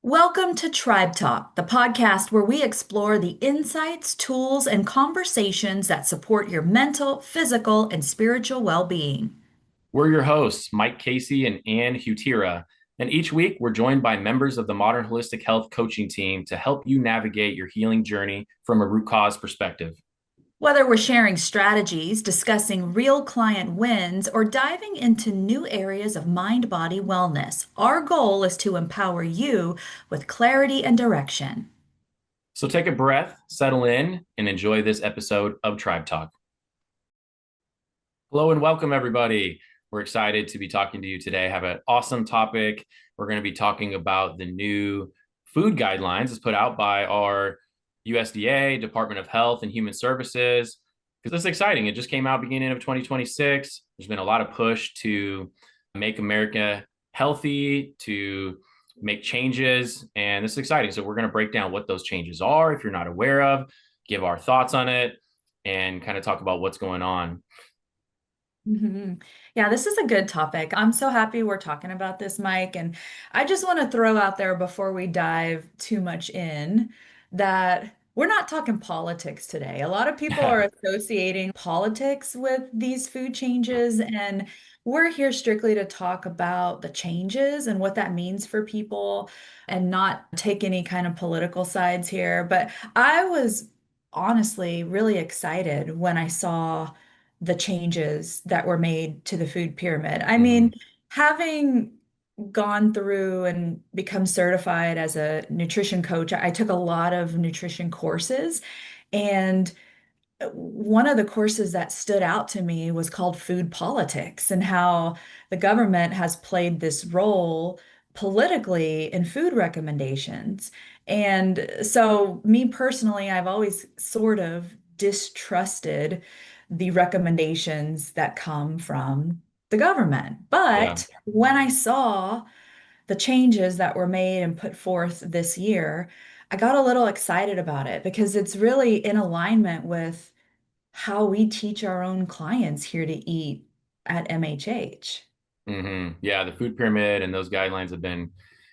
Welcome to TribeTalk, the podcast where we explore the insights, tools, and conversations that support your mental, physical, and spiritual well-being. We're your hosts, Mike Casey and Ann Hutyra. And each week, we're joined by members of the Modern Holistic Health coaching team to help you navigate your healing journey from a root cause perspective. Whether we're sharing strategies, discussing real client wins, or diving into new areas of mind-body wellness, our goal is to empower you with clarity and direction. So take a breath, settle in, and enjoy this episode of Tribe Talk. Hello and welcome, everybody. We're excited to be talking to you today. Have an awesome topic. We're going to be talking about the new food guidelines that's put out by our USDA, Department of Health and Human Services, because this is exciting. It just came out beginning of 2026. There's been a lot of push to make America healthy, to make changes, and this is exciting. So we're going to break down what those changes are if you're not aware of, give our thoughts on it, and kind of talk about what's going on. Yeah, this is a good topic. I'm so happy we're talking about this, Mike. And I just want to throw out there before we dive too much in that we're not talking politics today. A lot of people are associating politics with these food changes, and we're here strictly to talk about the changes and what that means for people and not take any kind of political sides here. But I was honestly really excited when I saw the changes that were made to the food pyramid. I Mhm. mean, having gone through and become certified as a nutrition coach, I took a lot of nutrition courses. And one of the courses that stood out to me was called Food Politics and how the government has played this role politically in food recommendations. And so, me personally, I've always sort of distrusted the recommendations that come from the government. Yeah. But when I saw the changes that were made and put forth this year, I got a little excited about it because it's really in alignment with how we teach our own clients here to eat at MHH. Yeah, the food pyramid and those guidelines have been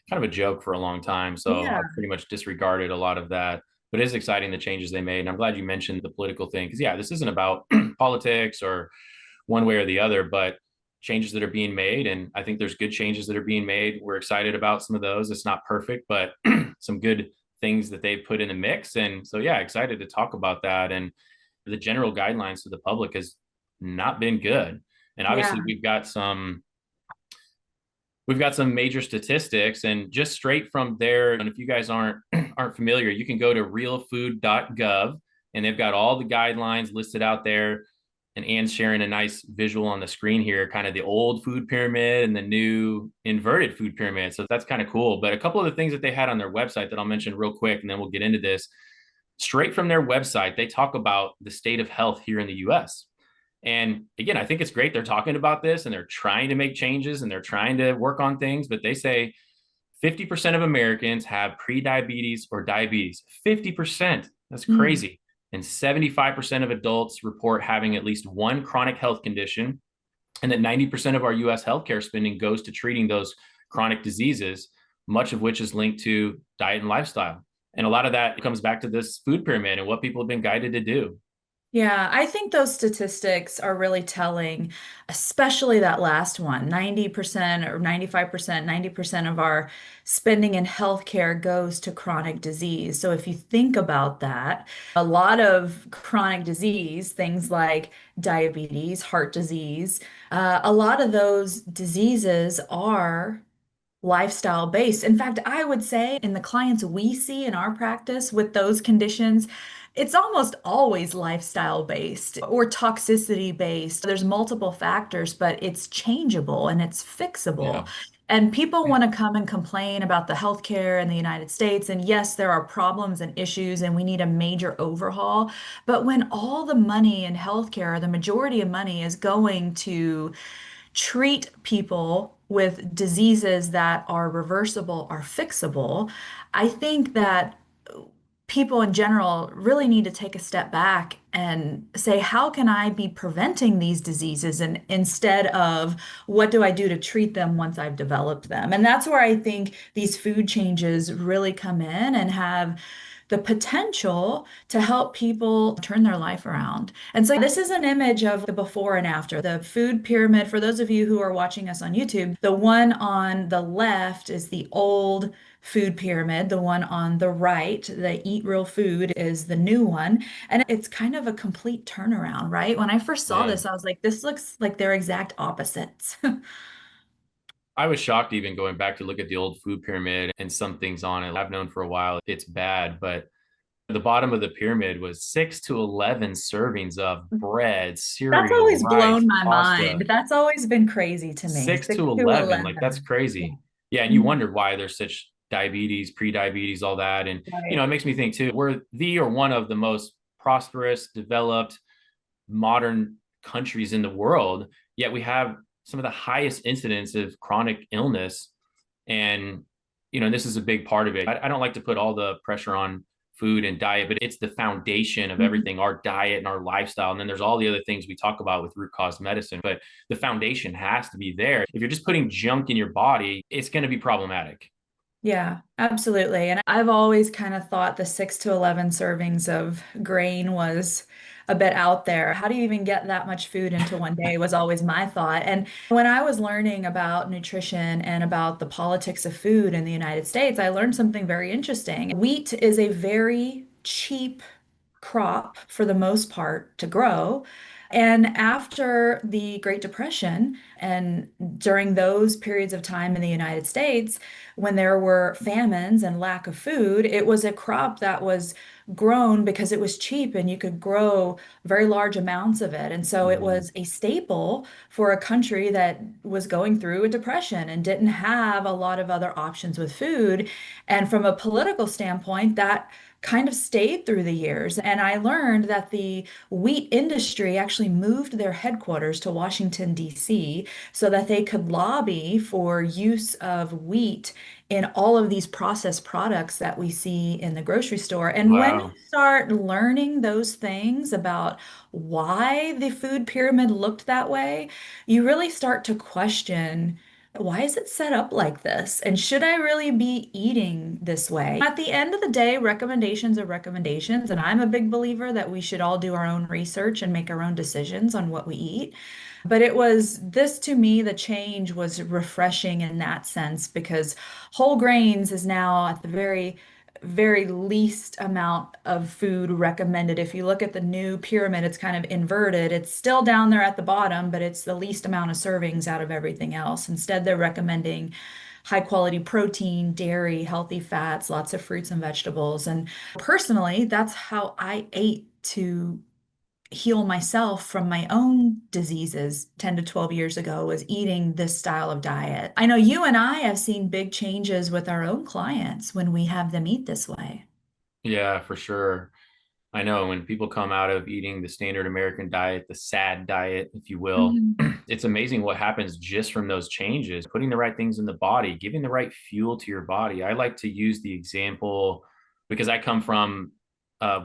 kind of a joke for a long time. So Yeah. I've pretty much disregarded a lot of that. But it is exciting the changes they made. And I'm glad you mentioned the political thing because, yeah, this isn't about politics or one way or the other, but changes that are being made. And I think there's good changes that are being made. We're excited about some of those. It's not perfect, but some good things that they've put in the mix. And so, yeah, excited to talk about that. And the general guidelines to the public has not been good. And Yeah. obviously, we've got some major statistics and just straight from there. And if you guys aren't familiar, you can go to realfood.gov and they've got all the guidelines listed out there. And Ann's sharing a nice visual on the screen here, kind of the old food pyramid and the new inverted food pyramid. So that's kind of cool. But a couple of the things that they had on their website that I'll mention real quick, and then we'll get into this. Straight from their website, they talk about the state of health here in the US. And again, I think it's great they're talking about this and they're trying to make changes and they're trying to work on things, but they say 50% of Americans have prediabetes or diabetes. 50%. That's Mm. crazy. And 75% of adults report having at least one chronic health condition, and that 90% of our US healthcare spending goes to treating those chronic diseases, much of which is linked to diet and lifestyle. And a lot of that comes back to this food pyramid and what people have been guided to do. Yeah, I think those statistics are really telling, especially that last one. 90% or 95%, 90% of our spending in healthcare goes to chronic disease. So if you think about that, a lot of chronic disease, things like diabetes, heart disease, a lot of those diseases are lifestyle based. In fact, I would say in the clients we see in our practice with those conditions, it's almost always lifestyle based or toxicity based. There's multiple factors, but it's changeable and it's fixable. Yeah. And people want to come and complain about the healthcare in the United States. And yes, there are problems and issues, and we need a major overhaul. But when all the money in healthcare, the majority of money is going to treat people with diseases that are reversible, are fixable, I think that people in general really need to take a step back and say, how can I be preventing these diseases? And instead of what do I do to treat them once I've developed them? And that's where I think these food changes really come in and have the potential to help people turn their life around. And so this is an image of the before and after. The food pyramid, for those of you who are watching us on YouTube, the one on the left is the old food pyramid. The one on the right, the eat real food, is the new one. And it's kind of a complete turnaround, right? When I first saw Man, this, I was like, this looks like they're exact opposites. I was shocked even going back to look at the old food pyramid and some things on it. I've known for a while it's bad, but the bottom of the pyramid was 6 to 11 servings of bread, That's cereal, always rice, blown my mind. pasta. That's always been crazy to me. Six Six to to 11, like that's 11. Yeah. crazy. Yeah. And you Mhm. wondered why there's such diabetes, pre-diabetes, all that. And, Right. it makes me think too, we're the or one of the most prosperous, developed, modern countries in the world, yet we have some of the highest incidence of chronic illness. And, this is a big part of it. I don't like to put all the pressure on food and diet, but it's the foundation of Mhm. everything, our diet and our lifestyle. And then there's all the other things we talk about with root cause medicine, but the foundation has to be there. If you're just putting junk in your body, it's going to be problematic. Yeah, absolutely. And I've always kind of thought the 6 to 11 servings of grain was a bit out there. How do you even get that much food into one day was always my thought. And when I was learning about nutrition and about the politics of food in the United States, I learned something very interesting. Wheat is a very cheap crop for the most part to grow. And after the Great Depression, and during those periods of time in the United States, when there were famines and lack of food, it was a crop that was grown because it was cheap and you could grow very large amounts of it. And so it Mm-hmm. was a staple for a country that was going through a depression and didn't have a lot of other options with food. And from a political standpoint, that kind of stayed through the years. And I learned that the wheat industry actually moved their headquarters to Washington, D.C., so that they could lobby for use of wheat in all of these processed products that we see in the grocery store. And when you Wow. start learning those things about why the food pyramid looked that way, you really start to question, why is it set up like this? And should I really be eating this way? At the end of the day, recommendations are recommendations. And I'm a big believer that we should all do our own research and make our own decisions on what we eat. But it was this to me, the change was refreshing in that sense because whole grains is now at the very least amount of food recommended. If you look at the new pyramid, it's kind of inverted. It's still down there at the bottom, but it's the least amount of servings out of everything else. Instead, they're recommending high quality protein, dairy, healthy fats, lots of fruits and vegetables. And personally, that's how I ate to heal myself from my own diseases 10 to 12 years ago, was eating this style of diet. I know you and I have seen big changes with our own clients when we have them eat this way. Yeah, for sure. I know when people come out of eating the standard American diet, the sad diet, if you will, Mhm. it's amazing what happens just from those changes, putting the right things in the body, giving the right fuel to your body. I like to use the example because I come from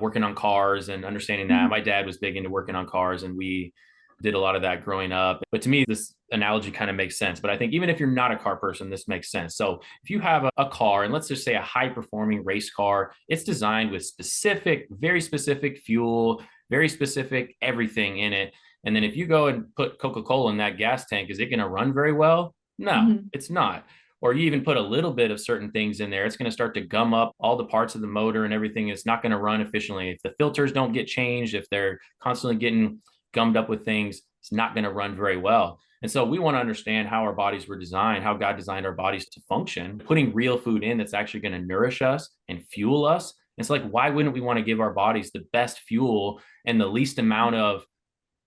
working on cars and understanding that. Mhm. My dad was big into working on cars and we did a lot of that growing up. But to me, this analogy kind of makes sense. But I think even if you're not a car person, this makes sense. So if you have a car, and let's just say a high performing race car, it's designed with specific, very specific fuel, very specific everything in it. And then if you go and put Coca-Cola in that gas tank, is it going to run very well? No, Mhm. it's not. Or you even put a little bit of certain things in there, it's going to start to gum up all the parts of the motor and everything. It's not going to run efficiently. If the filters don't get changed, if they're constantly getting gummed up with things, it's not going to run very well. And so we want to understand how our bodies were designed, how God designed our bodies to function, putting real food in that's actually going to nourish us and fuel us. It's like, why wouldn't we want to give our bodies the best fuel and the least amount of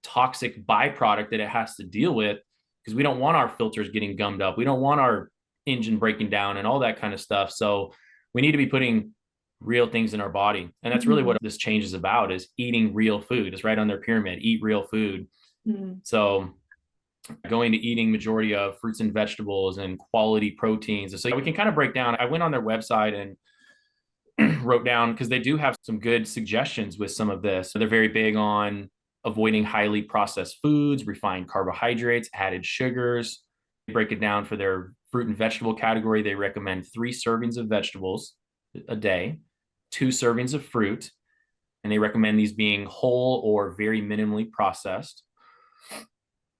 toxic byproduct that it has to deal with? Because we don't want our filters getting gummed up. We don't want our engine breaking down and all that kind of stuff. So we need to be putting real things in our body. And that's really Mhm. what this change is about, is eating real food. It's right on their pyramid, eat real food. Mhm. So going to eating majority of fruits and vegetables and quality proteins. So we can kind of break down. I went on their website and wrote down, because they do have some good suggestions with some of this. So they're very big on avoiding highly processed foods, refined carbohydrates, added sugars. They break it down for their fruit and vegetable category. They recommend 3 servings of vegetables a day, 2 servings of fruit, and they recommend these being whole or very minimally processed.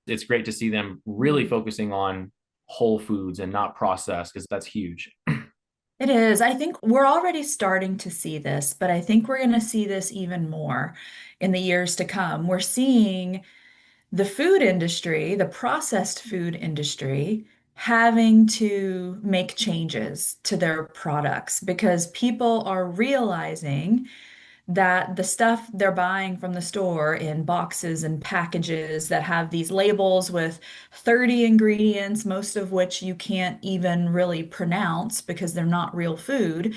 It's great to see them really focusing on whole foods and not processed, because that's huge. It is. I think we're already starting to see this, but I think we're going to see this even more in the years to come. We're seeing the food industry, the processed food industry, having to make changes to their products because people are realizing that the stuff they're buying from the store in boxes and packages that have these labels with 30 ingredients, most of which you can't even really pronounce because they're not real food.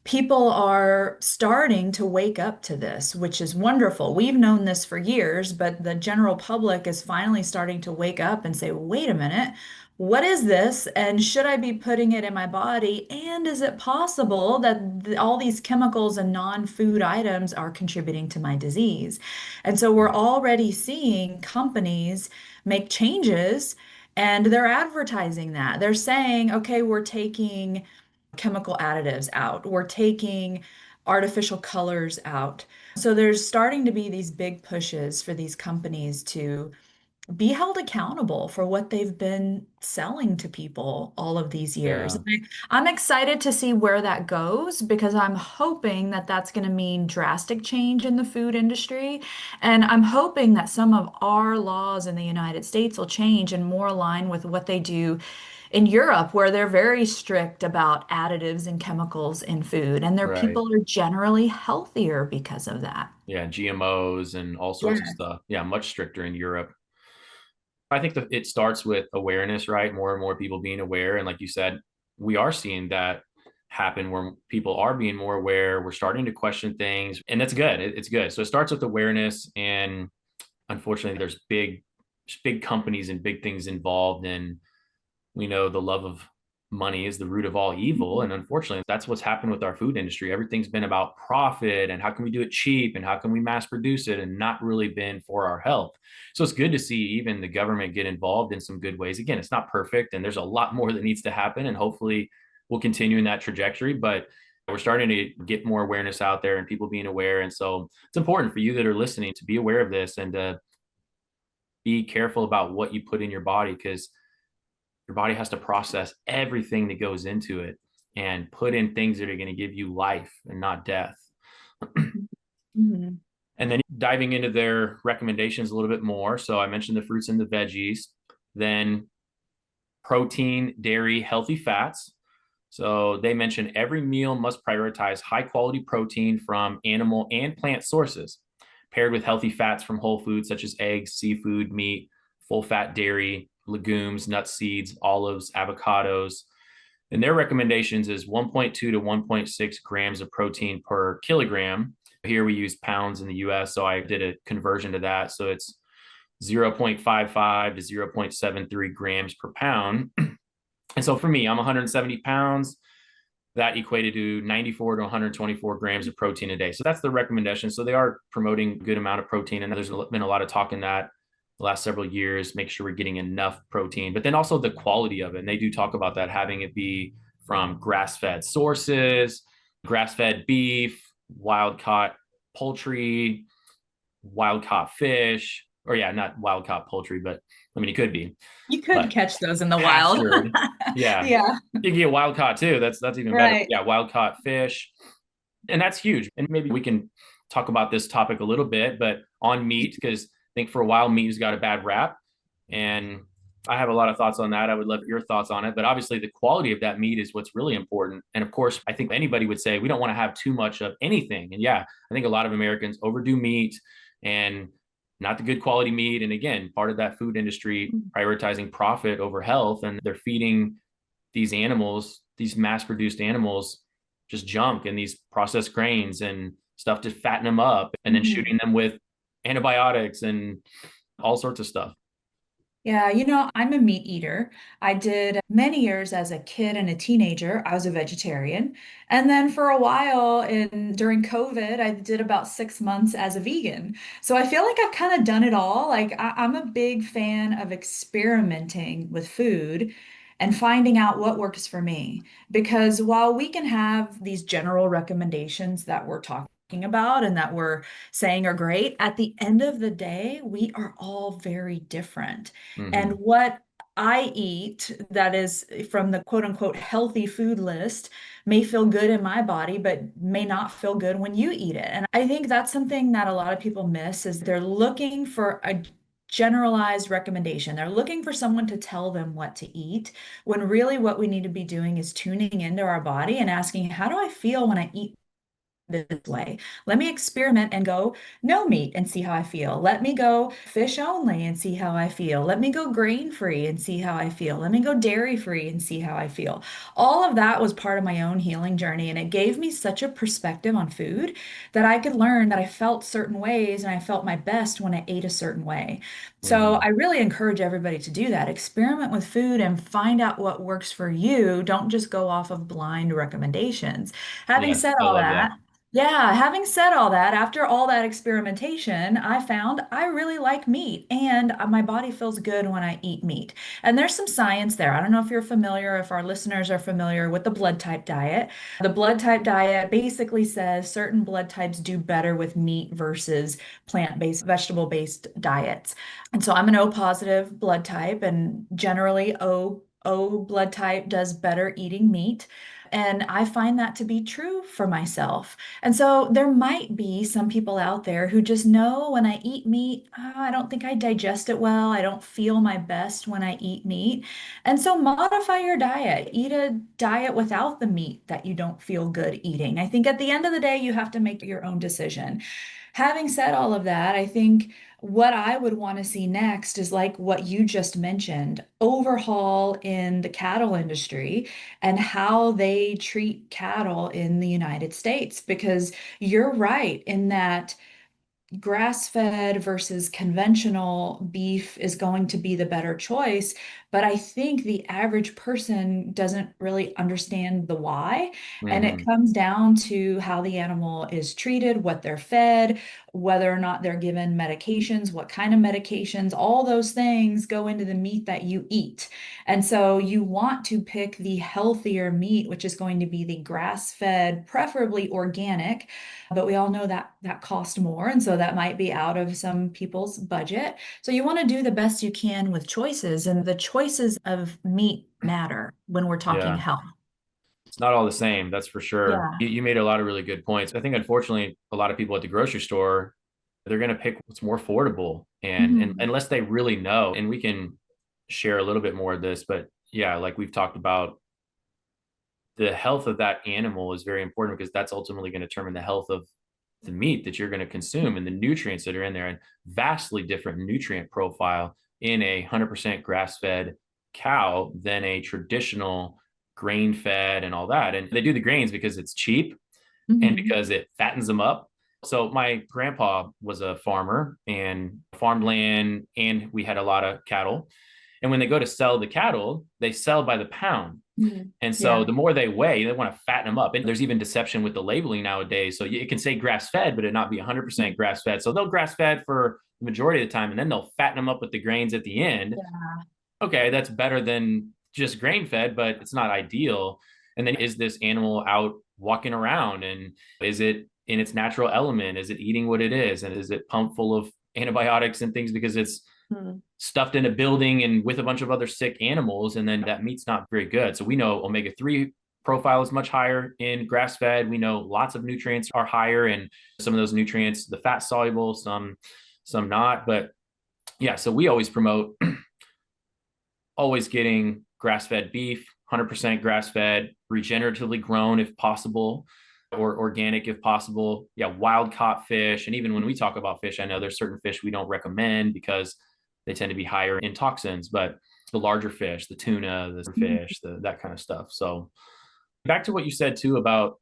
People are starting to wake up to this, which is wonderful. We've known this for years, but the general public is finally starting to wake up and say, wait a minute, what is this? And should I be putting it in my body? And is it possible that all these chemicals and non-food items are contributing to my disease? And so we're already seeing companies make changes and they're advertising that. They're saying, okay, we're taking chemical additives out. We're taking artificial colors out. So there's starting to be these big pushes for these companies to be held accountable for what they've been selling to people all of these years. Yeah, I'm excited to see where that goes because I'm hoping that that's going to mean drastic change in the food industry. And I'm hoping that some of our laws in the United States will change and more align with what they do in Europe, where they're very strict about additives and chemicals in food, and their right. people are generally healthier because of that. Yeah, GMOs and all sorts of Yes. stuff. Yeah, much stricter in Europe. I think that it starts with awareness, right? More and more people being aware. And like you said, we are seeing that happen where people are being more aware. We're starting to question things, and that's good. It's good. So it starts with awareness. And unfortunately, there's big companies and big things involved. And we know the love of money is the root of all evil. And unfortunately, that's what's happened with our food industry. Everything's been about profit and how can we do it cheap and how can we mass produce it, and not really been for our health. So it's good to see even the government get involved in some good ways. Again, it's not perfect and there's a lot more that needs to happen. And hopefully we'll continue in that trajectory. But we're starting to get more awareness out there and people being aware. And so it's important for you that are listening to be aware of this and to be careful about what you put in your body, because your body has to process everything that goes into it and put in things that are going to give you life and not death. Mhm. And then diving into their recommendations a little bit more. So I mentioned the fruits and the veggies, then protein, dairy, healthy fats. So they mention every meal must prioritize high quality protein from animal and plant sources, paired with healthy fats from whole foods such as eggs, seafood, meat, full fat dairy, legumes, nuts, seeds, olives, avocados. And their recommendations is 1.2 to 1.6 grams of protein per kilogram. Here we use pounds in the US, so I did a conversion to that. So it's 0.55 to 0.73 grams per pound. And so for me, I'm 170 pounds. That equated to 94 to 124 grams of protein a day. So that's the recommendation. So they are promoting a good amount of protein. And there's been a lot of talk in that the last several years, make sure we're getting enough protein, but then also the quality of it. And they do talk about that, having it be from grass-fed sources, grass-fed beef, wild-caught poultry, wild-caught fish, or yeah, not wild-caught poultry, but I mean, it could be, You could but catch those in the wild. pastured. Yeah. Yeah, You can get wild caught too. That's even better. right. Yeah, wild caught fish. And that's huge. And maybe we can talk about this topic a little bit, but on meat, because I think for a while meat has got a bad rap. And I have a lot of thoughts on that. I would love your thoughts on it. But obviously, the quality of that meat is what's really important. And of course, I think anybody would say we don't want to have too much of anything. And yeah, I think a lot of Americans overdo meat and not the good quality meat. And again, part of that food industry prioritizing profit over health. And they're feeding these animals, these mass produced animals, just junk and these processed grains and stuff to fatten them up, and then Mhm. shooting them with antibiotics and all sorts of stuff. Yeah, I'm a meat eater. I did many years as a kid and a teenager. I was a vegetarian. And then for a while during COVID, I did about 6 months as a vegan. So I feel like I've kind of done it all. Like I'm a big fan of experimenting with food and finding out what works for me. Because while we can have these general recommendations that we're talking about and that we're saying are great, at the end of the day, we are all very different. And Hmm. what I eat that is from the quote unquote healthy food list may feel good in my body, but may not feel good when you eat it. And I think that's something that a lot of people miss is they're looking for a generalized recommendation. They're looking for someone to tell them what to eat, when really what we need to be doing is tuning into our body and asking, how do I feel when I eat this way? Let me experiment and go no meat and see how I feel. Let me go fish only and see how I feel. Let me go grain free and see how I feel. Let me go dairy free and see how I feel. All of that was part of my own healing journey, and it gave me such a perspective on food that I could learn that I felt certain ways and I felt my best when I ate a certain way. So Hmm. I really encourage everybody to do that. Experiment with food and find out what works for you. Don't just go off of blind recommendations. Having Yes, said I all love that, that. yeah, having said all that, after all that experimentation, I found I really like meat and my body feels good when I eat meat. And there's some science there. I don't know if you're familiar, if our listeners are familiar with the blood type diet. The blood type diet basically says certain blood types do better with meat versus plant-based, vegetable-based diets. And so I'm an O positive blood type, and generally O blood type does better eating meat. And I find that to be true for myself. And so there might be some people out there who just know when I eat meat, I don't think I digest it well. I don't feel my best when I eat meat. And so modify your diet. Eat a diet without the meat that you don't feel good eating. I think at the end of the day, you have to make your own decision. Having said all of that, I think what I would want to see next is like what you just mentioned, overhaul in the cattle industry and how they treat cattle in the United States. Because you're right in that grass-fed versus conventional beef is going to be the better choice. But I think the average person doesn't really understand the why. And it Hmm. comes down to how the animal is treated, what they're fed, whether or not they're given medications, what kind of medications, all those things go into the meat that you eat. And so you want to pick the healthier meat, which is going to be the grass-fed, preferably organic, but we all know that that costs more, and so that might be out of some people's budget. So you want to do the best you can with choices, and the choices of meat matter when we're talking Yeah. health. It's not all the same, that's for sure. Yeah. You made a lot of really good points. I think unfortunately, a lot of people at the grocery store, they're going to pick what's more affordable, and Mhm. unless they really know, and we can share a little bit more of this, but yeah, like we've talked about, the health of that animal is very important because that's ultimately going to determine the health of the meat that you're going to consume and the nutrients that are in there, and vastly different nutrient profile in a 100% grass-fed cow than a traditional grain fed and all that. And they do the grains because it's cheap and Mhm. because it fattens them up. So my grandpa was a farmer and farmed land, and we had a lot of cattle. And when they go to sell the cattle, they sell by the pound. Mhm. And so Yeah. the more they weigh, they want to fatten them up. And there's even deception with the labeling nowadays. So it can say grass fed, but it not be 100% grass fed. So they'll grass fed for the majority of the time, and then they'll fatten them up with the grains at the end. Yeah. Okay, that's better than just grain fed, but it's not ideal. And then is this animal out walking around, and is it in its natural element? Is it eating what it is? And is it pumped full of antibiotics and things because it's Mhm. stuffed in a building and with a bunch of other sick animals? And then that meat's not very good. So we know omega-3 profile is much higher in grass fed. We know lots of nutrients are higher, and some of those nutrients, the fat soluble, some not. But yeah, so we always promote always getting grass fed beef, 100% grass fed, regeneratively grown if possible, or organic if possible. Yeah, wild caught fish. And even when we talk about fish, I know there's certain fish we don't recommend because they tend to be higher in toxins, but the larger fish, the tuna, the fish, that kind of stuff. So back to what you said too about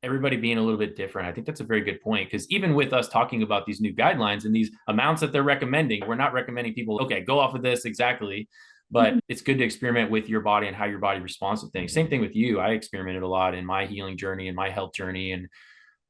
everybody being a little bit different. I think that's a very good point because even with us talking about these new guidelines and these amounts that they're recommending, we're not recommending people, okay, go off of this exactly. But Mhm. it's good to experiment with your body and how your body responds to things. Same thing with you. I experimented a lot in my healing journey and my health journey. And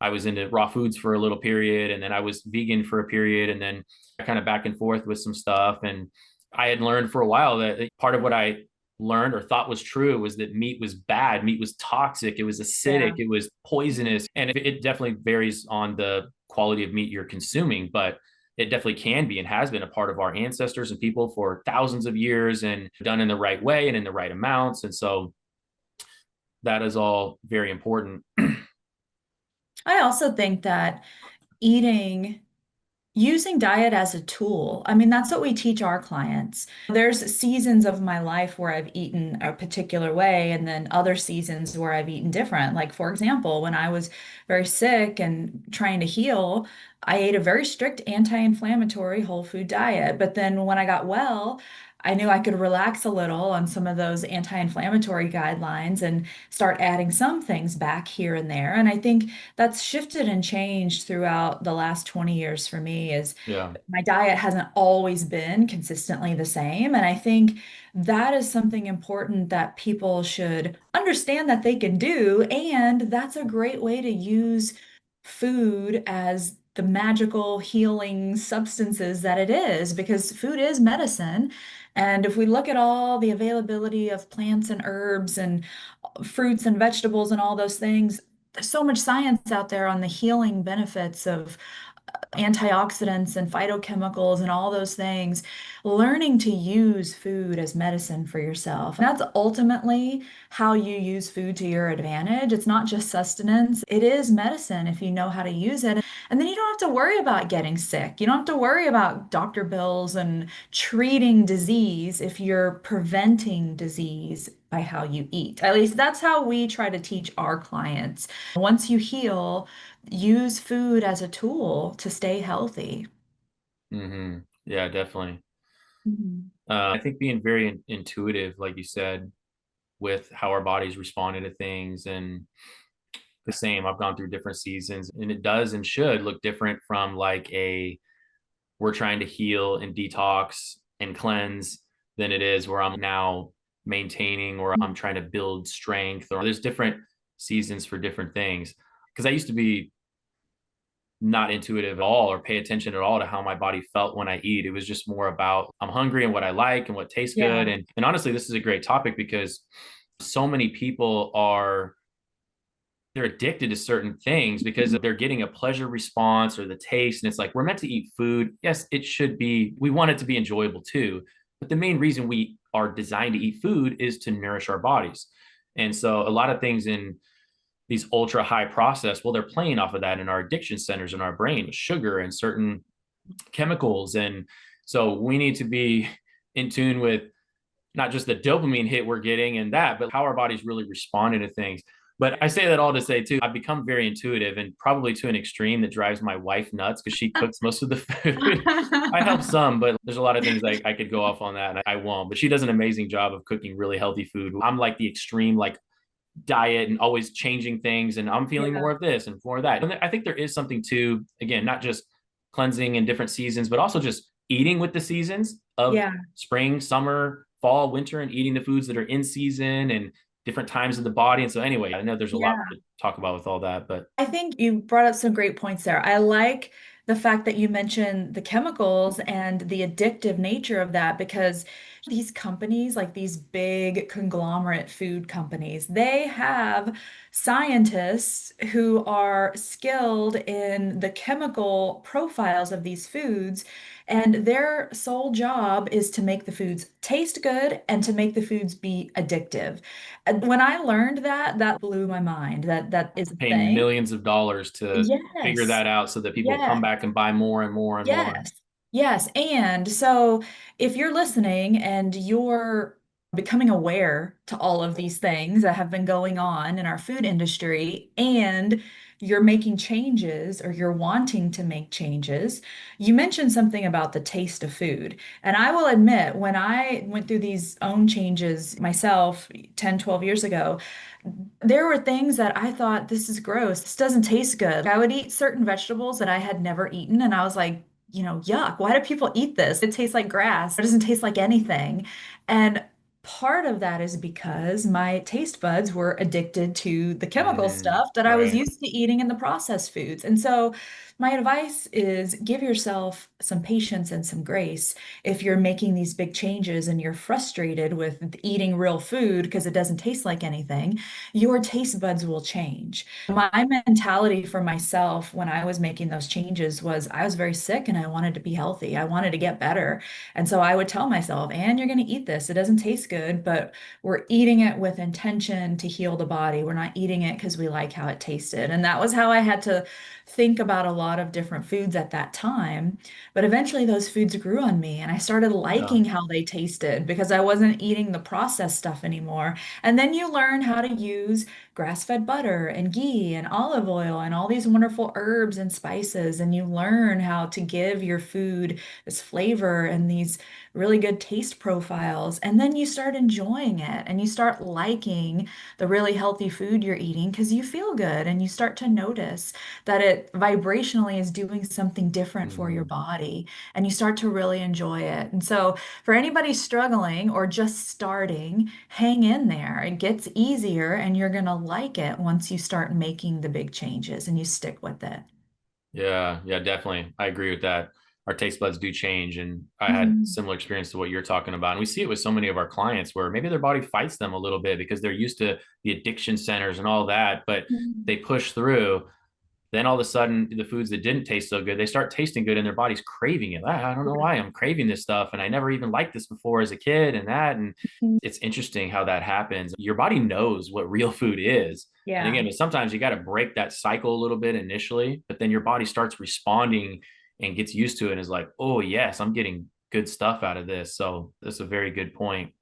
I was into raw foods for a little period, and then I was vegan for a period, and then kind of back and forth with some stuff. And I had learned for a while that part of what I learned or thought was true was that meat was bad, meat was toxic, it was acidic, Yeah. it was poisonous, and it definitely varies on the quality of meat you're consuming, but it definitely can be and has been a part of our ancestors and people for thousands of years and done in the right way and in the right amounts. And so that is all very important. I also think that eating using diet as a tool. I mean, that's what we teach our clients. There's seasons of my life where I've eaten a particular way, and then other seasons where I've eaten different. Like, for example, when I was very sick and trying to heal, I ate a very strict anti-inflammatory whole food diet. But then when I got well, I knew I could relax a little on some of those anti-inflammatory guidelines and start adding some things back here and there. And I think that's shifted and changed throughout the last 20 years for me is Yeah. my diet hasn't always been consistently the same. And I think that is something important that people should understand that they can do. And that's a great way to use food as the magical healing substances that it is, because food is medicine. And if we look at all the availability of plants and herbs and fruits and vegetables and all those things, there's so much science out there on the healing benefits of antioxidants and phytochemicals and all those things, learning to use food as medicine for yourself. And that's ultimately how you use food to your advantage. It's not just sustenance, it is medicine if you know how to use it. And then you don't have to worry about getting sick. You don't have to worry about doctor bills and treating disease if you're preventing disease by how you eat. At least that's how we try to teach our clients. Once you heal, use food as a tool to stay healthy. Mm-hmm. Yeah, definitely. Mhm. I think being very intuitive, like you said, with how our bodies responding to things, and the same. I've gone through different seasons, and it does and should look different from like a we're trying to heal and detox and cleanse than it is where I'm now maintaining or I'm trying to build strength, or there's different seasons for different things. Because I used to be not intuitive at all or pay attention at all to how my body felt when I eat. It was just more about I'm hungry and what I like and what tastes good. Yeah, And honestly, this is a great topic because so many people are they're addicted to certain things because they're getting a pleasure response or the taste. And it's like we're meant to eat food. Yes, it should be. We want it to be enjoyable too. But the main reason we are designed to eat food is to nourish our bodies. And so a lot of things in these ultra high process, well, they're playing off of that in our addiction centers in our brain with sugar and certain chemicals. And so we need to be in tune with not just the dopamine hit we're getting and that, but how our body's really responding to things. But I say that all to say too, I've become very intuitive and probably to an extreme that drives my wife nuts because she cooks most of the food. I help some, but there's a lot of things I could go off on that and I won't. But she does an amazing job of cooking really healthy food. I'm like the extreme, like diet and always changing things and I'm feeling yeah, more of this and more of that. And I think there is something to, again, not just cleansing in different seasons, but also just eating with the seasons of yeah, spring, summer, fall, winter, and eating the foods that are in season and different times of the body. And so anyway, I know there's a lot yeah. to talk about with all that, but I think you brought up some great points there. I like the fact that you mentioned the chemicals and the addictive nature of that because these companies, like these big conglomerate food companies, they have scientists who are skilled in the chemical profiles of these foods, and their sole job is to make the foods taste good and to make the foods be addictive. And when I learned that, that blew my mind that that is a paying thing. millions of dollars to figure Yes. that out so that people come Yes. back and buy more and more and more. Yes. Yes. And so if you're listening and you're becoming aware to all of these things that have been going on in our food industry, and you're making changes or you're wanting to make changes. You mentioned something about the taste of food. And I will admit, when I went through these own changes myself 10, 12 years ago, there were things that I thought, this is gross. This doesn't taste good. I would eat certain vegetables that I had never eaten, and I was like, yuck, why do people eat this? It tastes like grass. It doesn't taste like anything. And part of that is because my taste buds were addicted to the chemical Hmm. stuff that I was Right. used to eating in the processed foods. And so my advice is give yourself some patience and some grace if you're making these big changes and you're frustrated with eating real food because it doesn't taste like anything. Your taste buds will change. My mentality for myself when I was making those changes was I was very sick and I wanted to be healthy. I wanted to get better. And so I would tell myself, and you're going to eat this. It doesn't taste good, but we're eating it with intention to heal the body. We're not eating it because we like how it tasted. And that was how I had to think about a lot of different foods at that time. But eventually those foods grew on me and I started Yeah. liking how they tasted because I wasn't eating the processed stuff anymore. And then you learn how to use grass-fed butter and ghee and olive oil and all these wonderful herbs and spices. And you learn how to give your food this flavor and these really good taste profiles. And then you start enjoying it and you start liking the really healthy food you're eating because you feel good and you start to notice that it vibrationally is doing something different for your Hmm. body and you start to really enjoy it. And so, for anybody struggling or just starting, hang in there. It gets easier and you're going to like it once you start making the big changes and you stick with it. Yeah, yeah, definitely. I agree with that. Our taste buds do change, and I had Mm. similar experience to what you're talking about. And we see it with so many of our clients where maybe their body fights them a little bit because they're used to the addiction centers and all that, but Mm. they push through. Then all of a sudden, the foods that didn't taste so good, they start tasting good and their body's craving it. I don't know why I'm craving this stuff. And I never even liked this before as a kid and that. And it's interesting how that happens. Your body knows what real food is. And Yeah. again, sometimes you got to break that cycle a little bit initially, but then your body starts responding and gets used to it and is like, oh, yes, I'm getting good stuff out of this. So that's a very good point.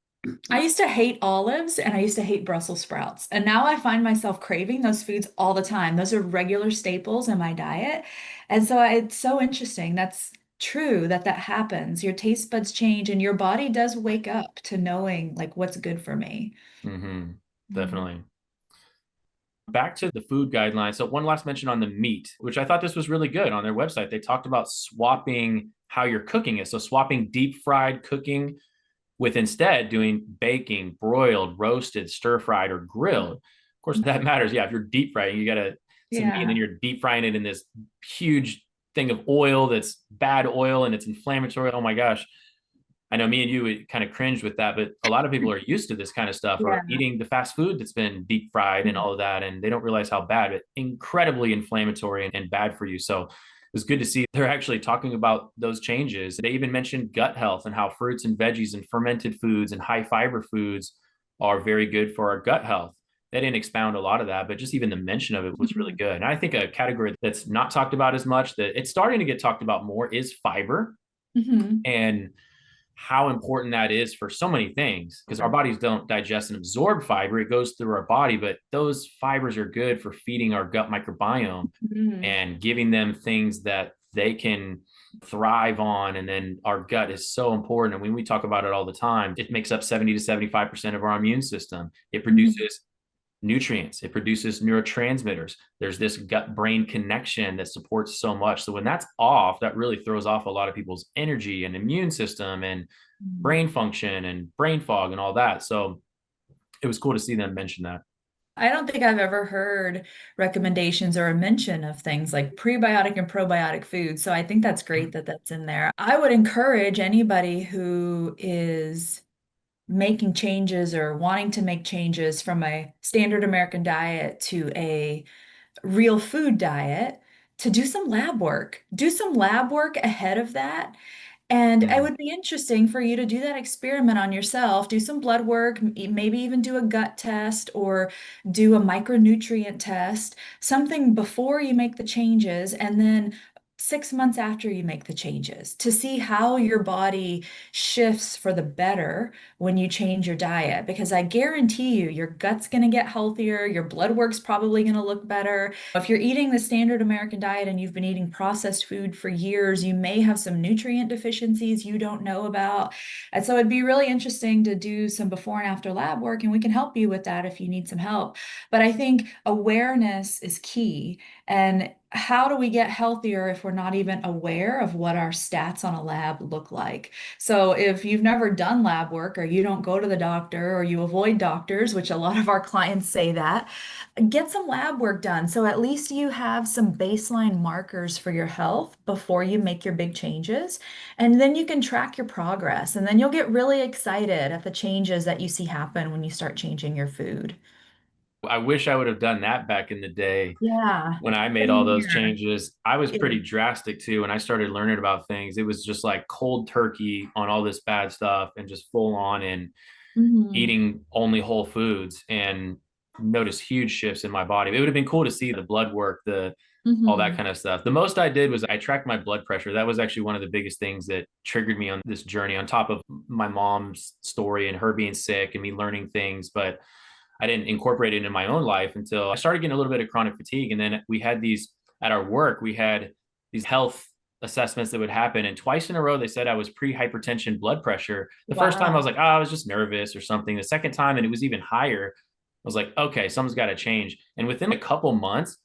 I used to hate olives and I used to hate Brussels sprouts. And now I find myself craving those foods all the time. Those are regular staples in my diet. And so it's so interesting. That's true that that happens. Your taste buds change and your body does wake up to knowing like what's good for me. Mm-hmm. Mm. Definitely. Back to the food guidelines. So, one last mention on the meat, which I thought this was really good on their website. They talked about swapping how you're cooking it. So, swapping deep fried cooking with instead doing baking, broiled, roasted, stir fried, or grilled. Of course, that matters. Yeah, if you're deep frying, you got to some meat and then Yeah. you're deep frying it in this huge thing of oil that's bad oil and it's inflammatory. Oh my gosh. I know me and you would kind of cringe with that, but a lot of people are used to this kind of stuff or Yeah. eating the fast food that's been deep fried and all of that, and they don't realize how bad, but incredibly inflammatory and bad for you. So it was good to see they're actually talking about those changes. They even mentioned gut health and how fruits and veggies and fermented foods and high fiber foods are very good for our gut health. They didn't expound a lot of that, but just even the mention of it was really Mhm. good. And I think a category that's not talked about as much, that it's starting to get talked about more, is fiber. Mhm. And how important that is for so many things because our bodies don't digest and absorb fiber. It goes through our body, but those fibers are good for feeding our gut microbiome Mhm. and giving them things that they can thrive on. And then our gut is so important. And when we talk about it all the time, it makes up 70 to 75% of our immune system. It Mhm. produces nutrients, it produces neurotransmitters. There's this gut brain connection that supports so much. So when that's off, that really throws off a lot of people's energy and immune system and Mhm. brain function and brain fog and all that. So it was cool to see them mention that. I don't think I've ever heard recommendations or a mention of things like prebiotic and probiotic foods. So I think that's great that that's in there. I would encourage anybody who is making changes or wanting to make changes from a standard American diet to a real food diet to do some lab work. Do some lab work ahead of that. And it Mm, would be interesting for you to do that experiment on yourself, do some blood work, maybe even do a gut test or do a micronutrient test, something before you make the changes, and then 6 months after you make the changes to see how your body shifts for the better when you change your diet. Because I guarantee you, your gut's going to get healthier, your blood work's probably going to look better. If you're eating the standard American diet and you've been eating processed food for years, you may have some nutrient deficiencies you don't know about. And so it'd be really interesting to do some before and after lab work, and we can help you with that if you need some help. But I think awareness is key. And how do we get healthier if we're not even aware of what our stats on a lab look like? So, if you've never done lab work or you don't go to the doctor or you avoid doctors, which a lot of our clients say that, get some lab work done. So, at least you have some baseline markers for your health before you make your big changes. And then you can track your progress. And then you'll get really excited at the changes that you see happen when you start changing your food. I wish I would have done that back in the day Yeah. when I made all Same those here. changes. I was Yeah. pretty drastic too. When I started learning about things, it was just like cold turkey on all this bad stuff and just full on and Mhm. eating only whole foods and noticed huge shifts in my body. It would have been cool to see the blood work, the all that Hmm. kind of stuff. The most I did was I tracked my blood pressure. That was actually one of the biggest things that triggered me on this journey, on top of my mom's story and her being sick and me learning things. But I didn't incorporate it in my own life until I started getting a little bit of chronic fatigue. And then we had these at our work, we had these health assessments that would happen. And twice in a row, they said I was pre hypertension blood pressure. The first time I was Wow. like, oh, I was just nervous or something. The second time, and it was even higher. I was like, okay, something's got to change. And within a couple months,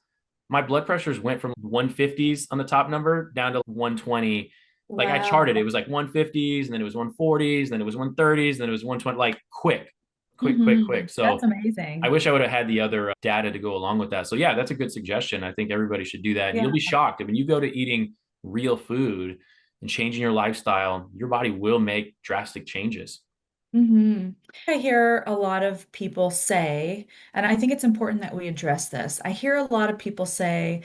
my blood pressures went from 150s on the top number down to 120. Like I charted, it Wow. was like 150s, and then it was 140s, then it was 130s, then it was 120, like quick, quick, quick, Hmm. quick. That's So I amazing. wish I would have had the other data to go along with that. So yeah, that's a good suggestion. I think everybody should do that. And you'll Yeah. be shocked. I mean, you go to eating real food and changing your lifestyle, your body will make drastic changes. Hmm. I hear a lot of people say, and I think it's important that we address this. I hear a lot of people say,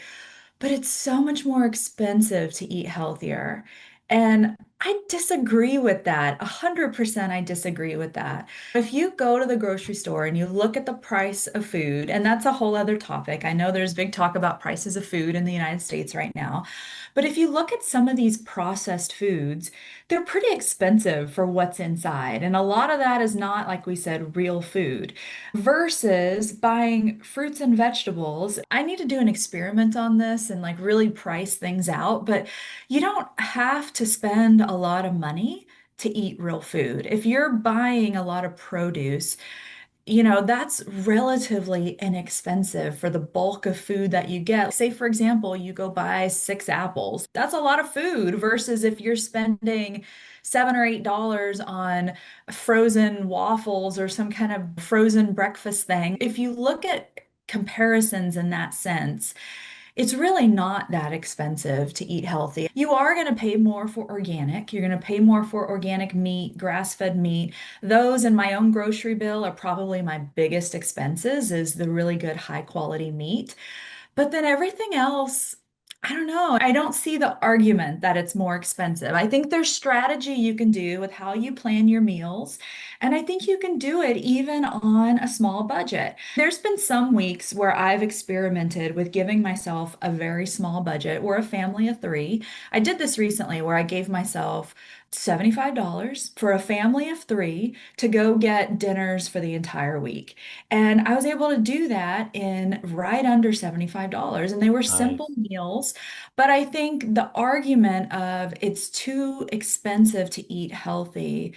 but it's so much more expensive to eat healthier. And I disagree with that. 100% I disagree with that. If you go to the grocery store and you look at the price of food, and that's a whole other topic. I know there's big talk about prices of food in the United States right now. But if you look at some of these processed foods, they're pretty expensive for what's inside. And a lot of that is not, like we said, real food versus buying fruits and vegetables. I need to do an experiment on this and like really price things out, but you don't have to spend a lot of money to eat real food. If you're buying a lot of produce, that's relatively inexpensive for the bulk of food that you get. Say, for example, you go buy 6 apples. That's a lot of food versus if you're spending $7 or $8 on frozen waffles or some kind of frozen breakfast thing. If you look at comparisons in that sense, it's really not that expensive to eat healthy. You are going to pay more for organic. You're going to pay more for organic meat, grass-fed meat. Those in my own grocery bill are probably my biggest expenses is the really good high quality meat. But then everything else, I don't know. I don't see the argument that it's more expensive. I think there's strategy you can do with how you plan your meals. And I think you can do it even on a small budget. There's been some weeks where I've experimented with giving myself a very small budget. We're a family of three. I did this recently where I gave myself $75 for a family of three to go get dinners for the entire week. And I was able to do that in right under $75. And they were simple Nice. meals. But I think the argument of it's too expensive to eat healthy,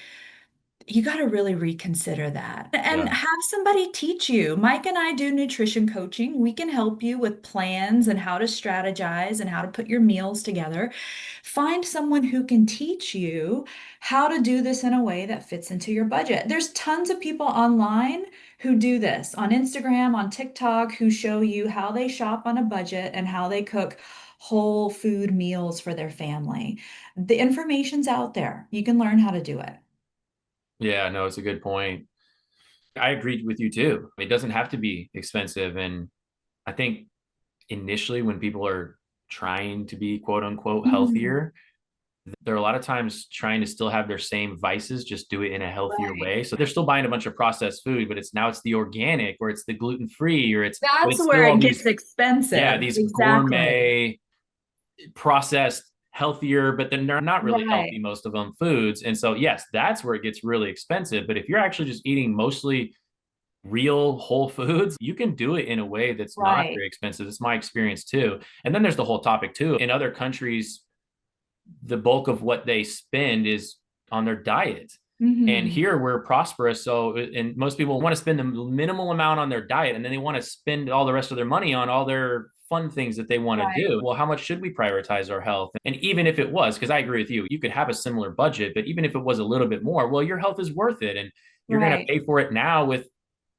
you got to really reconsider that and Yeah. have somebody teach you. Mike and I do nutrition coaching. We can help you with plans and how to strategize and how to put your meals together. Find someone who can teach you how to do this in a way that fits into your budget. There's tons of people online who do this on Instagram, on TikTok, who show you how they shop on a budget and how they cook whole food meals for their family. The information's out there. You can learn how to do it. Yeah, no, it's a good point. I agreed with you too. It doesn't have to be expensive. And I think initially when people are trying to be quote unquote Mhm. healthier, they're a lot of times trying to still have their same vices, just do it in a healthier Right. way. So they're still buying a bunch of processed food, but it's the organic or it's the gluten free or it's, but That's it's where still all it gets these, yeah, expensive. these Exactly. gourmet processed, healthier, but then they're not really healthy, Right, most of them foods. And so, yes, that's where it gets really expensive. But if you're actually just eating mostly real whole foods, you can do it in a way that's not right, very expensive. It's my experience too. And then there's the whole topic too. In other countries, the bulk of what they spend is on their diet. And hmm, here we're prosperous. So, and most people want to spend the minimal amount on their diet and then they want to spend all the rest of their money on all their fun things that they want to right, do. Well, how much should we prioritize our health? And even if it was, because I agree with you, you could have a similar budget, but even if it was a little bit more, well, your health is worth it. And you're going to right. pay for it now with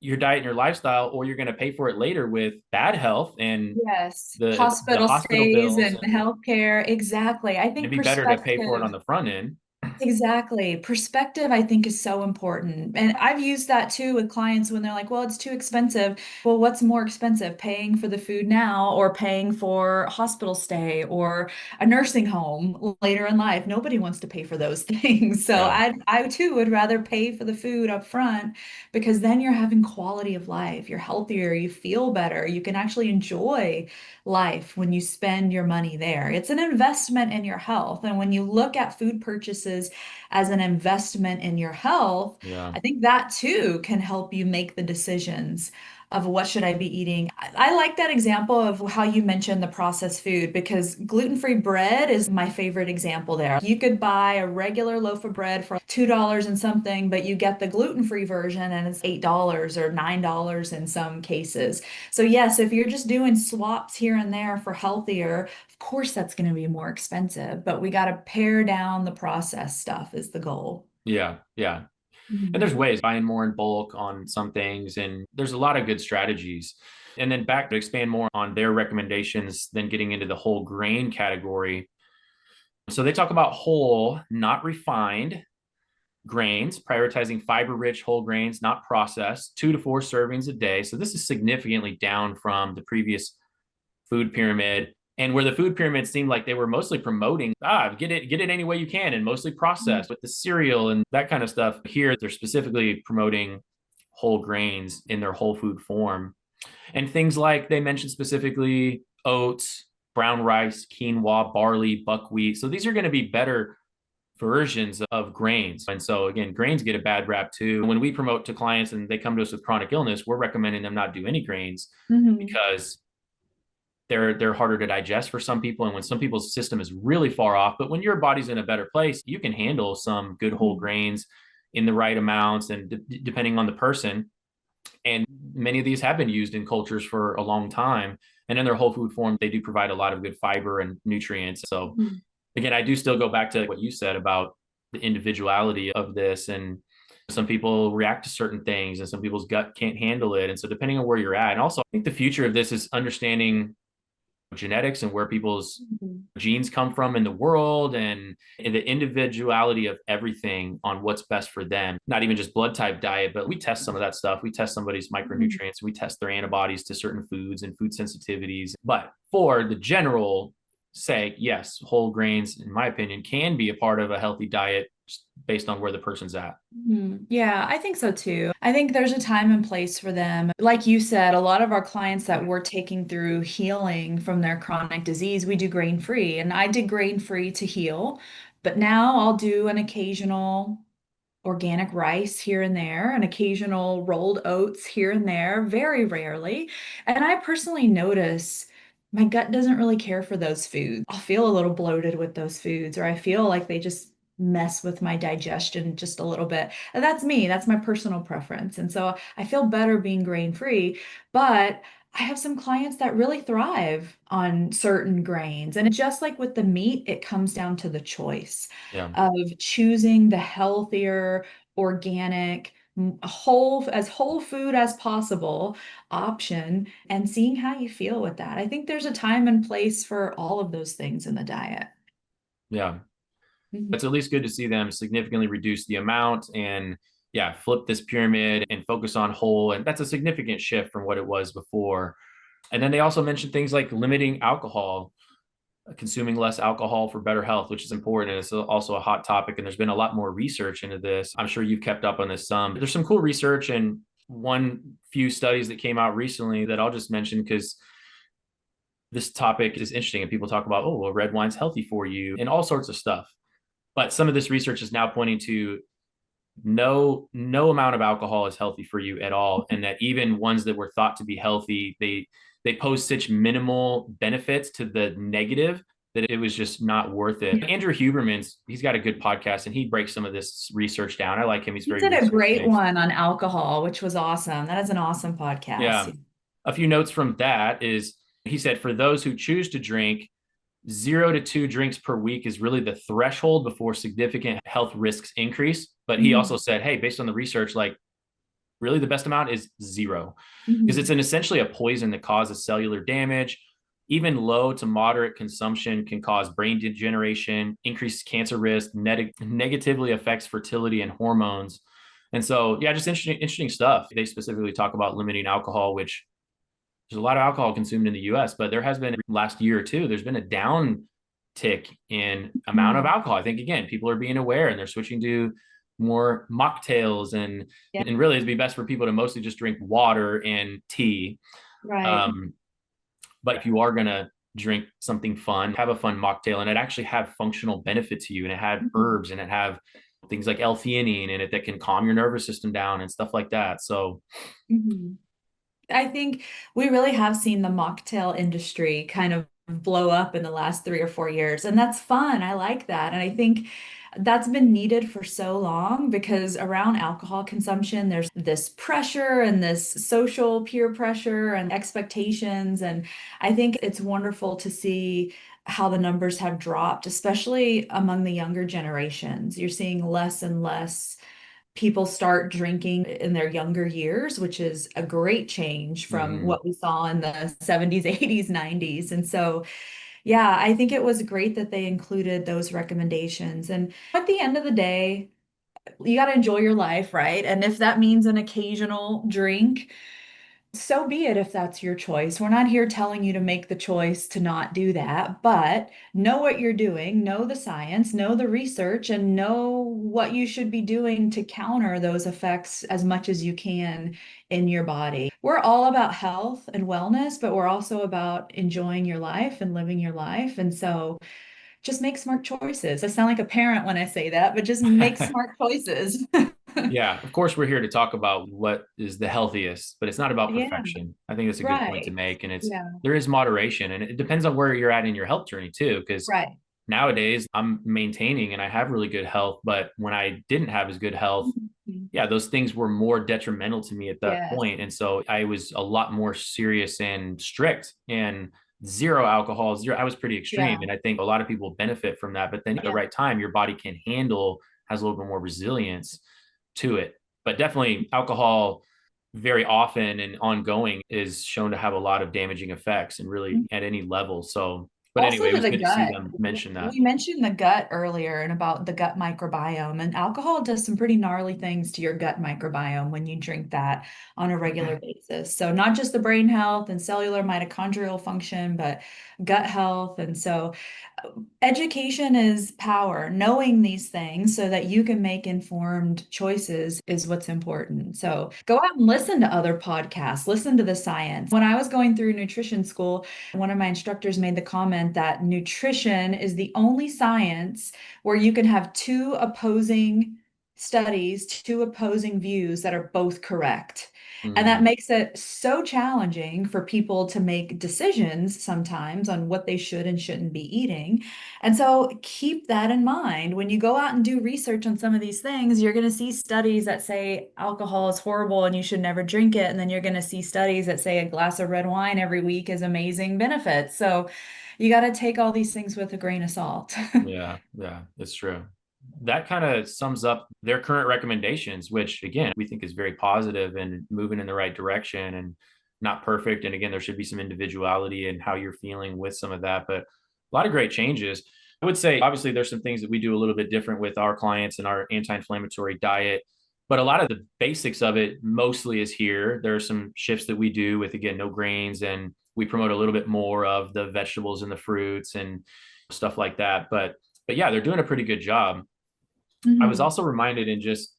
your diet and your lifestyle, or you're going to pay for it later with bad health and Yes, the hospital hospital stays bills. and healthcare. Exactly. I It'd think be better to pay for it on perspective. the front end. Exactly. Perspective, I think, is so important. And I've used that too with clients when they're like, well, it's too expensive. Well, what's more expensive, paying for the food now or paying for a hospital stay or a nursing home later in life? Nobody wants to pay for those things. So Yeah. I too would rather pay for the food up front because then you're having quality of life. You're healthier, you feel better, you can actually enjoy life when you spend your money there. It's an investment in your health. And when you look at food purchases as an investment in your health, Yeah. I think that too can help you make the decisions of what should I be eating. I like that example of how you mentioned the processed food because gluten-free bread is my favorite example there. You could buy a regular loaf of bread for $2 and something, but you get the gluten-free version and it's $8 or $9 in some cases. So yes, if you're just doing swaps here and there for healthier, of course that's going to be more expensive, but we got to pare down the processed stuff is the goal. Yeah. Yeah. And there's Mhm. ways buying more in bulk on some things, and there's a lot of good strategies. And then back to expand more on their recommendations, then getting into the whole grain category. So they talk about whole, not refined grains, prioritizing fiber rich whole grains, not processed, 2 to 4 servings a day. So this is significantly down from the previous food pyramid. And where the food pyramid seemed like they were mostly promoting, get it any way you can, and mostly processed with the cereal and that kind of stuff. Here, they're specifically promoting whole grains in their whole food form. And things like they mentioned specifically oats, brown rice, quinoa, barley, buckwheat. So these are going to be better versions of grains. And so again, grains get a bad rap too. When we promote to clients and they come to us with chronic illness, we're recommending them not do any grains Mhm. because they're harder to digest for some people, and when some people's system is really far off. But when your body's in a better place, you can handle some good whole Mhm. grains in the right amounts and depending on the person. And many of these have been used in cultures for a long time, and in their whole food form they do provide a lot of good fiber and nutrients. So Mhm. again, I do still go back to what you said about the individuality of this, and some people react to certain things and some people's gut can't handle it. And so depending on where you're at, and also I think the future of this is understanding genetics and where people's Mhm. genes come from in the world, and the individuality of everything on what's best for them. Not even just blood type diet, but we test some of that stuff. We test somebody's Mhm. micronutrients, we test their antibodies to certain foods and food sensitivities. But for the general sake, yes, whole grains, in my opinion, can be a part of a healthy diet just based on where the person's at. Yeah, I think so too. I think there's a time and place for them. Like you said, a lot of our clients that we're taking through healing from their chronic disease, we do grain free. And I did grain free to heal, but now I'll do an occasional organic rice here and there, an occasional rolled oats here and there, very rarely. And I personally notice my gut doesn't really care for those foods. I'll feel a little bloated with those foods, or I feel like they just mess with my digestion just a little bit. And that's me, that's my personal preference. And so I feel better being grain free, but I have some clients that really thrive on certain grains. And just like with the meat, it comes down to the choice Yeah. of choosing the healthier, organic, whole food as possible option and seeing how you feel with that. I think there's a time and place for all of those things in the diet. Yeah. Mhm. It's at least good to see them significantly reduce the amount and, yeah, flip this pyramid and focus on whole. And that's a significant shift from what it was before. And then they also mentioned things like limiting alcohol, consuming less alcohol for better health, which is important. And it's also a hot topic. And there's been a lot more research into this. I'm sure you've kept up on this some. There's some cool research and one few studies that came out recently that I'll just mention because this topic is interesting and people talk about, oh, well, red wine's healthy for you and all sorts of stuff. But some of this research is now pointing to no amount of alcohol is healthy for you at all, and that even ones that were thought to be healthy, they pose such minimal benefits to the negative that it was just not worth it. Andrew Huberman's, he's got a good podcast and he breaks some of this research down. I like him. He's You very did a research great based. one on alcohol, which was awesome. That is an awesome Yeah. podcast. A few notes from that is he said, for those who choose to drink, 0 to 2 drinks per week is really the threshold before significant health risks increase. But he also Mhm. said, hey, based on the research, like really the best amount is 0 because it's Mhm. an essentially a poison that causes cellular damage. Even low to moderate consumption can cause brain degeneration, increased cancer risk, negatively affects fertility and hormones. And so, yeah, just interesting stuff. They specifically talk about limiting alcohol, which there's a lot of alcohol consumed in the US, but there has been last year or two, there's been a downtick in amount of Mhm. alcohol. I think again, people are being aware and they're switching to more mocktails Yeah, and really it'd be best for people to mostly just drink water and tea. right. Um, but if you are gonna drink something fun, have a fun mocktail and it actually have functional benefit to you and it had Mhm. herbs and it have things like L-theanine in it that can calm your nervous system down and stuff like that. So Mhm. I think we really have seen the mocktail industry kind of blow up in the last 3 or 4 years, and that's fun. I like that. And I think that's been needed for so long because around alcohol consumption, there's this pressure and this social peer pressure and expectations. And I think it's wonderful to see how the numbers have dropped, especially among the younger generations. You're seeing less and less people start drinking in their younger years, which is a great change from mhm. what we saw in the 70s, 80s, 90s. And so, yeah, I think it was great that they included those recommendations. And at the end of the day, you got to enjoy your life, right? And if that means an occasional drink, so be it if that's your choice. We're not here telling you to make the choice to not do that, but know what you're doing, know the science, know the research, and know what you should be doing to counter those effects as much as you can in your body. We're all about health and wellness, but we're also about enjoying your life and living your life. And so just make smart choices. I sound like a parent when I say that, but just make smart choices. Yeah, of course, we're here to talk about what is the healthiest, but it's not about Yeah, perfection. I think that's a good point to right. make. And Yeah, there is moderation, and it depends on where you're at in your health journey too. Because right. nowadays I'm maintaining and I have really good health, but when I didn't have as good health, Mhm. yeah, those things were more detrimental to me at that Yes. point. And so I was a lot more serious and strict and zero alcohol, zero. I was pretty extreme. Yeah. And I think a lot of people benefit from that. But then at the Yeah. right time, your body can handle, has a little bit more resilience to it. But definitely alcohol very often and ongoing is shown to have a lot of damaging effects and really at any level. So, but Also anyway, it to was the good to see gut. them mention that. We mentioned the gut earlier and about the gut microbiome, and alcohol does some pretty gnarly things to your gut microbiome when you drink that on a regular basis. So, not just the brain health and cellular mitochondrial function, but gut health. And so, education is power. Knowing these things so that you can make informed choices is what's important. So go out and listen to other podcasts, listen to the science. When I was going through nutrition school, one of my instructors made the comment that nutrition is the only science where you can have two opposing studies, two opposing views that are both correct. And that Mm, makes it so challenging for people to make decisions sometimes on what they should and shouldn't be eating. And so keep that in mind. When you go out and do research on some of these things, you're going to see studies that say alcohol is horrible and you should never drink it. And then you're going to see studies that say a glass of red wine every week is amazing benefits. So you got to take all these things with a grain of salt. yeah, yeah, it's true. That kind of sums up their current recommendations, which again, we think is very positive and moving in the right direction and not perfect. And again, there should be some individuality in how you're feeling with some of that, but a lot of great changes. I would say, obviously, there's some things that we do a little bit different with our clients and our anti inflammatory diet, but a lot of the basics of it mostly is here. There are some shifts that we do with, again, no grains, and we promote a little bit more of the vegetables and the fruits and stuff like that. But yeah, they're doing a pretty good job. I was Mhm. also reminded in just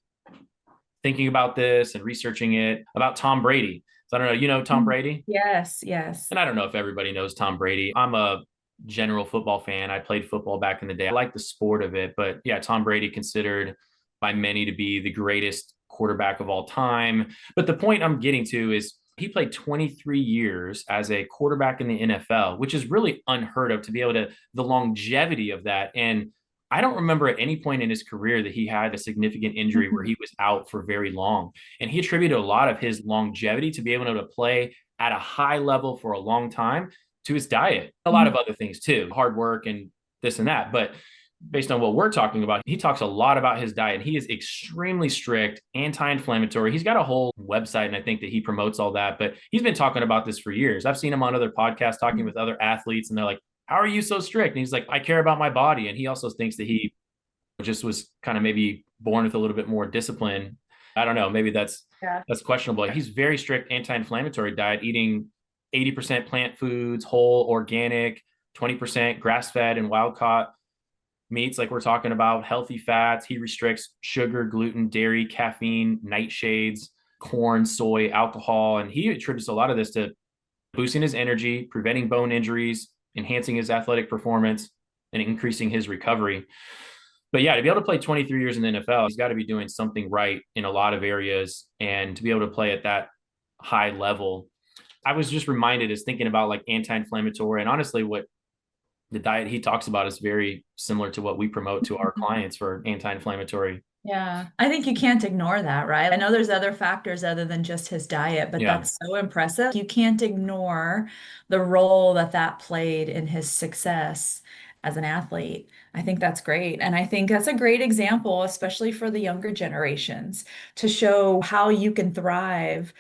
thinking about this and researching it about Tom Brady. So I don't know, you know Tom Mm. Brady? Yes, yes. And I don't know if everybody knows Tom Brady. I'm a general football fan. I played football back in the day. I like the sport of it, but yeah, Tom Brady considered by many to be the greatest quarterback of all time. But the point I'm getting to is he played 23 years as a quarterback in the NFL, which is really unheard of to be able to the longevity of that. And I don't remember at any point in his career that he had a significant injury where Mhm. he was out for very long. And he attributed a lot of his longevity to be able to play at a high level for a long time to his diet. A lot of Mhm. other things too, hard work and this and that. But based on what we're talking about, he talks a lot about his diet. He is extremely strict, anti-inflammatory. He's got a whole website, and I think that he promotes all that. But he's been talking about this for years. I've seen him on other podcasts talking with other athletes, and they're like, "How are you so strict?" And he's like, "I care about my body." And he also thinks that he just was kind of maybe born with a little bit more discipline. I don't know. Maybe Yeah. that's questionable. He's very strict anti-inflammatory diet, eating 80% plant foods, whole, organic, 20% grass-fed and wild-caught meats, like we're talking about, healthy fats. He restricts sugar, gluten, dairy, caffeine, nightshades, corn, soy, alcohol, and he attributes a lot of this to boosting his energy, preventing bone injuries, enhancing his athletic performance, and increasing his recovery. But yeah, to be able to play 23 years in the NFL, he's got to be doing something right in a lot of areas. And to be able to play at that high level, I was just reminded as thinking about like anti-inflammatory and honestly what the diet he talks about is very similar to what we promote to our clients for anti-inflammatory. Yeah, I think you can't ignore that, right? I know there's other factors other than just his diet, but Yeah, that's so impressive. You can't ignore the role that that played in his success as an athlete. I think that's great. And I think that's a great example, especially for the younger generations, to show how you can thrive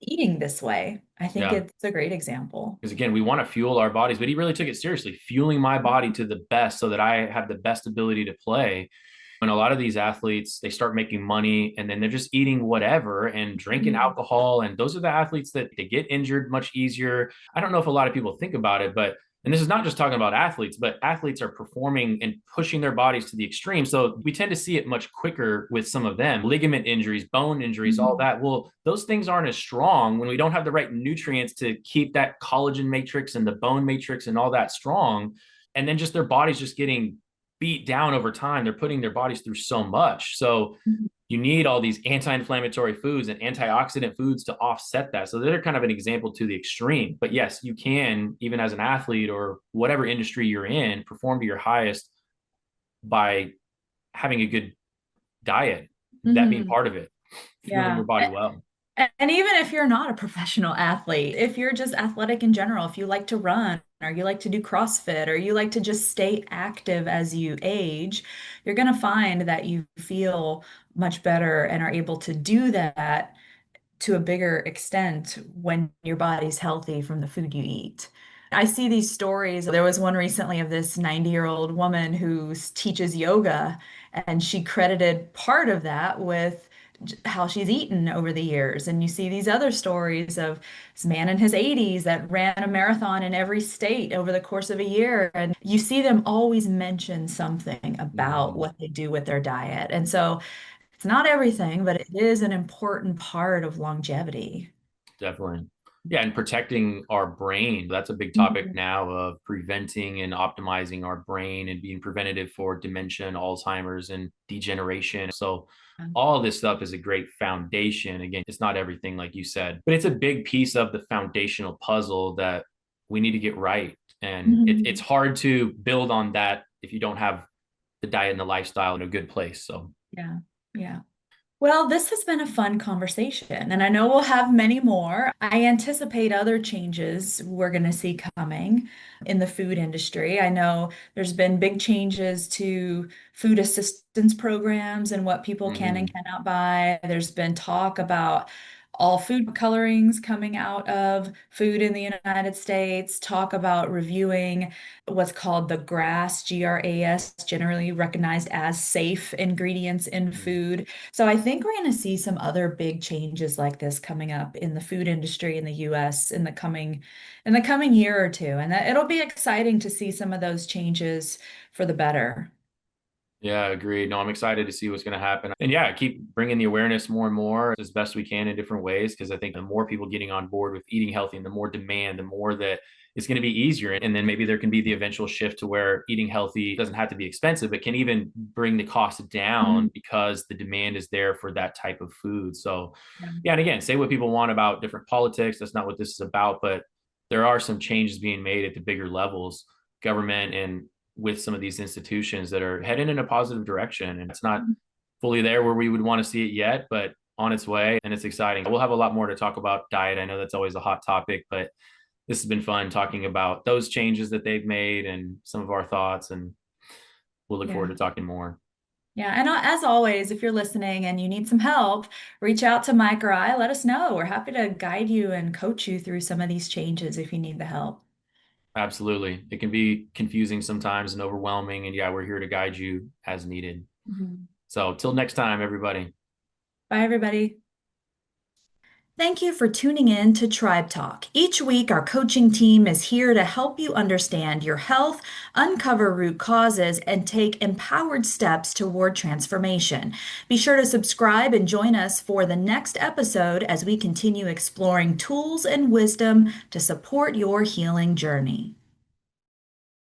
eating this way. I think yeah. it's a great example. Because again, we want to fuel our bodies, but he really took it seriously, fueling my body to the best so that I have the best ability to play. And a lot of these athletes, they start making money and then they're just eating whatever and drinking Mhm. alcohol. And those are the athletes that they get injured much easier. I don't know if a lot of people think about it, but and this is not just talking about athletes, but athletes are performing and pushing their bodies to the extreme. So we tend to see it much quicker with some of them ligament injuries, bone injuries, all Mhm. that. Well, those things aren't as strong when we don't have the right nutrients to keep that collagen matrix and the bone matrix and all that strong. And then just their bodies just getting beat down over time. They're putting their bodies through so much. So Mhm. you need all these anti-inflammatory foods and antioxidant foods to offset that. So they're kind of an example to the extreme. But yes, you can, even as an athlete or whatever industry you're in, perform to your highest by having a good diet, that being Mhm. part of it, fueling Yeah. your body well. And even if you're not a professional athlete, if you're just athletic in general, if you like to run or you like to do CrossFit or you like to just stay active as you age, you're going to find that you feel much better and are able to do that to a bigger extent when your body's healthy from the food you eat. I see these stories. There was one recently of this 90-year-old woman who teaches yoga, and she credited part of that with how she's eaten over the years. And you see these other stories of this man in his 80s that ran a marathon in every state over the course of a year. And you see them always mention something about Mm-hmm. what they do with their diet. And so it's not everything, but it is an important part of longevity. Definitely. Yeah, and protecting our brain. That's a big topic Mhm. now of preventing and optimizing our brain and being preventative for dementia and Alzheimer's and degeneration. So all this stuff is a great foundation. Again, it's not everything like you said, but it's a big piece of the foundational puzzle that we need to get right. And it's Mhm. hard to build on that if you don't have the diet and the lifestyle in a good place. So Yeah. Yeah. Well, this has been a fun conversation, and I know we'll have many more. I anticipate other changes we're going to see coming in the food industry. I know there's been big changes to food assistance programs and what people can and mhm. cannot buy. There's been talk about all food colorings coming out of food in the United States, talk about reviewing what's called the GRAS, generally recognized as safe ingredients in food. So I think we're going to see some other big changes like this coming up in the food industry in the US in the coming year or two. And that it'll be exciting to see some of those changes for the better. Yeah, agreed. No, I'm excited to see what's going to happen. And yeah, keep bringing the awareness more and more as best we can in different ways. Because I think the more people getting on board with eating healthy and the more demand, the more that it's going to be easier. And then maybe there can be the eventual shift to where eating healthy doesn't have to be expensive, but can even bring the cost down Mhm. because the demand is there for that type of food. So, Yeah. yeah. And again, say what people want about different politics. That's not what this is about. But there are some changes being made at the bigger levels, government and with some of these institutions that are heading in a positive direction. And it's not fully there where we would want to see it yet, but on its way. And it's exciting. We'll have a lot more to talk about diet. I know that's always a hot topic, but this has been fun talking about those changes that they've made and some of our thoughts. And we'll look forward Yeah. to talking more. Yeah. And as always, if you're listening and you need some help, reach out to Mike or I. Let us know. We're happy to guide you and coach you through some of these changes if you need the help. Absolutely. It can be confusing sometimes and overwhelming. And yeah, we're here to guide you as needed. Mhm. So till next time, everybody. Bye, everybody. Thank you for tuning in to Tribe Talk. Each week, our coaching team is here to help you understand your health, uncover root causes, and take empowered steps toward transformation. Be sure to subscribe and join us for the next episode as we continue exploring tools and wisdom to support your healing journey.